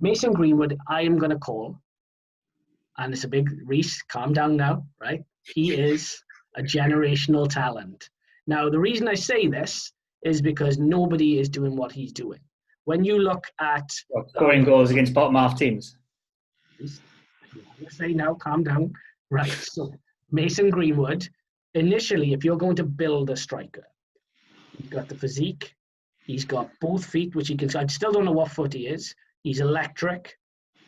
Mason Greenwood, I am going to call, and it's a big Reece, calm down now, right? He is a generational talent. Now, the reason I say this is because nobody is doing what he's doing. When you look at scoring goals against bottom half teams. Let's say now, calm down. Right. So Mason Greenwood, initially, if you're going to build a striker, he's got the physique, he's got both feet, which he can. I still don't know what foot he is. He's electric.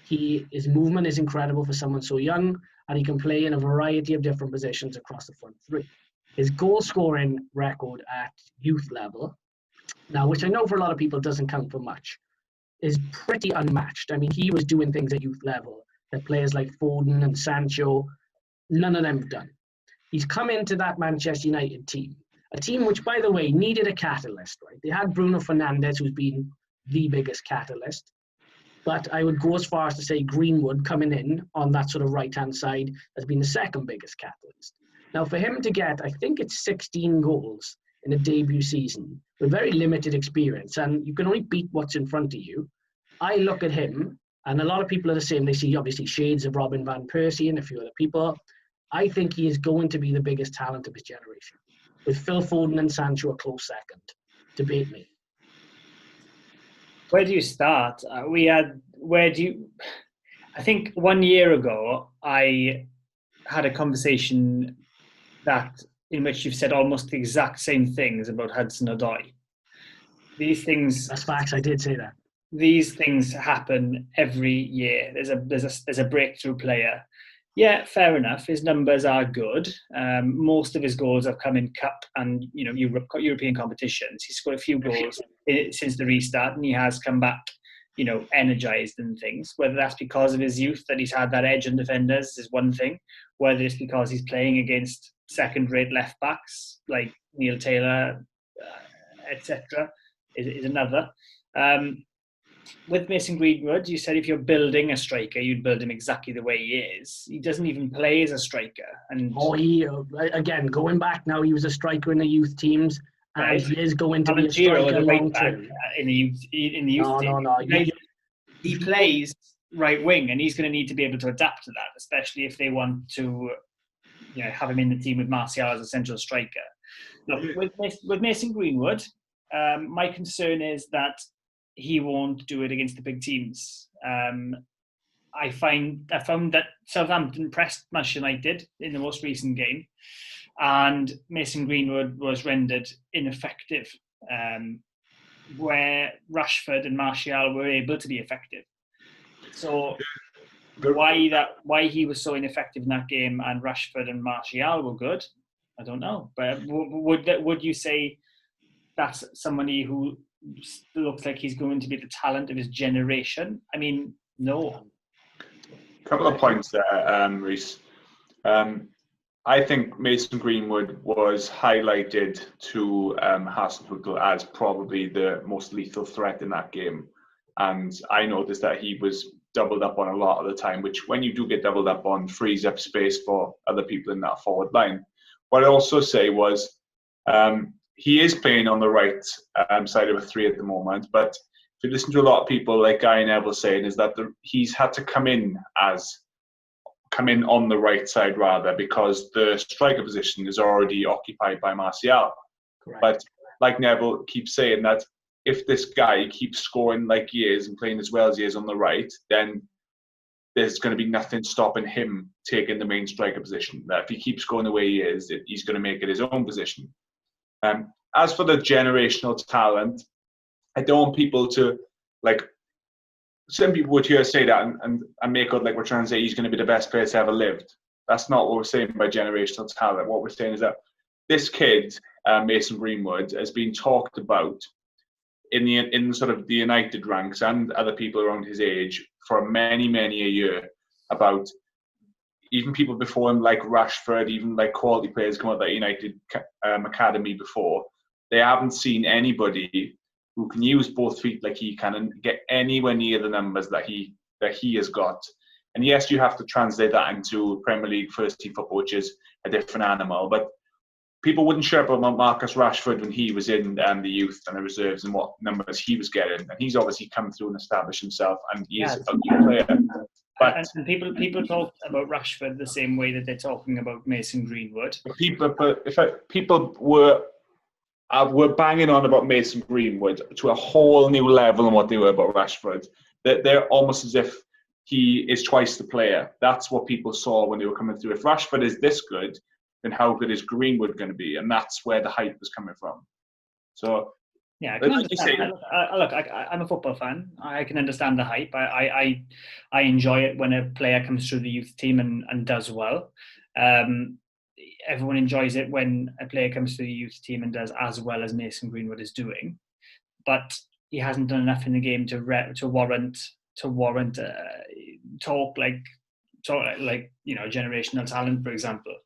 His movement is incredible for someone so young, and he can play in a variety of different positions across the front three. His goal scoring record at youth level, now, which I know for a lot of people doesn't count for much, is pretty unmatched. I mean, he was doing things at youth level that players like Foden and Sancho, none of them have done. He's come into that Manchester United team, a team which, by the way, needed a catalyst, right? They had Bruno Fernandes, who's been the biggest catalyst. But I would go as far as to say Greenwood coming in on that sort of right-hand side has been the second biggest catalyst. Now, for him to get, I think it's 16 goals in a debut season with very limited experience, and you can only beat what's in front of you. I look at him, and a lot of people are the same. They see, obviously, shades of Robin van Persie and a few other people. I think he is going to be the biggest talent of his generation, with Phil Foden and Sancho a close second. Debate me. Where do you start? I think 1 year ago, I had a conversation in which you've said almost the exact same things about Hudson-Odoi. These things. That's facts. I did say that. These things happen every year. There's a breakthrough player. Yeah, fair enough. His numbers are good. Most of his goals have come in cup and European competitions. He's scored a few goals since the restart, and he has come back, energized and things. Whether that's because of his youth that he's had that edge on defenders is one thing. Whether it's because he's playing against second-rate left backs like Neil Taylor, etc., is another. With Mason Greenwood, you said if you're building a striker, you'd build him exactly the way he is. He doesn't even play as a striker. And again, going back now, he was a striker in the youth teams, and right. he is going to be a striker long term. In the youth team. No. He plays right wing, and he's going to need to be able to adapt to that, especially if they want to, have him in the team with Martial as a central striker. Look, with Mason Greenwood, my concern is that he won't do it against the big teams. I found that Southampton pressed Manchester United in the most recent game, and Mason Greenwood was rendered ineffective, where Rashford and Martial were able to be effective. So why he was so ineffective in that game and Rashford and Martial were good, I don't know. But would you say that's somebody who looks like he's going to be the talent of his generation? I mean, no. A couple of points there, Reece. I think Mason Greenwood was highlighted to Hasenhüttl as probably the most lethal threat in that game. And I noticed that he was doubled up on a lot of the time, which when you do get doubled up on, frees up space for other people in that forward line. What I also say was, he is playing on the right side of a three at the moment, but if you listen to a lot of people, like Guy and Neville saying, is that he's had to come in on the right side rather, because the striker position is already occupied by Martial. Correct. But like Neville keeps saying, that if this guy keeps scoring like he is and playing as well as he is on the right, then there's going to be nothing stopping him taking the main striker position. That if he keeps going the way he is, he's going to make it his own position. As for the generational talent, I don't want people to, some people would hear us say that and make out like we're trying to say he's going to be the best player to ever lived. That's not what we're saying by generational talent. What we're saying is that this kid, Mason Greenwood, has been talked about in sort of the United ranks and other people around his age for many, many a year, about even people before him, like Rashford, even like quality players come out of that United academy before. They haven't seen anybody who can use both feet like he can and get anywhere near the numbers that he has got. And yes, you have to translate that into Premier League first team football, which is a different animal. But people wouldn't share about Marcus Rashford when he was in the youth and the reserves and what numbers he was getting. And he's obviously come through and established himself, and he is a good player. But and people talk about Rashford the same way that they're talking about Mason Greenwood. People were banging on about Mason Greenwood to a whole new level than what they were about Rashford. They're almost as if he is twice the player. That's what people saw when they were coming through. If Rashford is this good, then how good is Greenwood going to be? And that's where the hype was coming from. So, yeah, I can understand. Look, I'm a football fan. I can understand the hype. I enjoy it when a player comes through the youth team and does well. Everyone enjoys it when a player comes to the youth team and does as well as Mason Greenwood is doing. But he hasn't done enough in the game to warrant talk like generational talent, for example.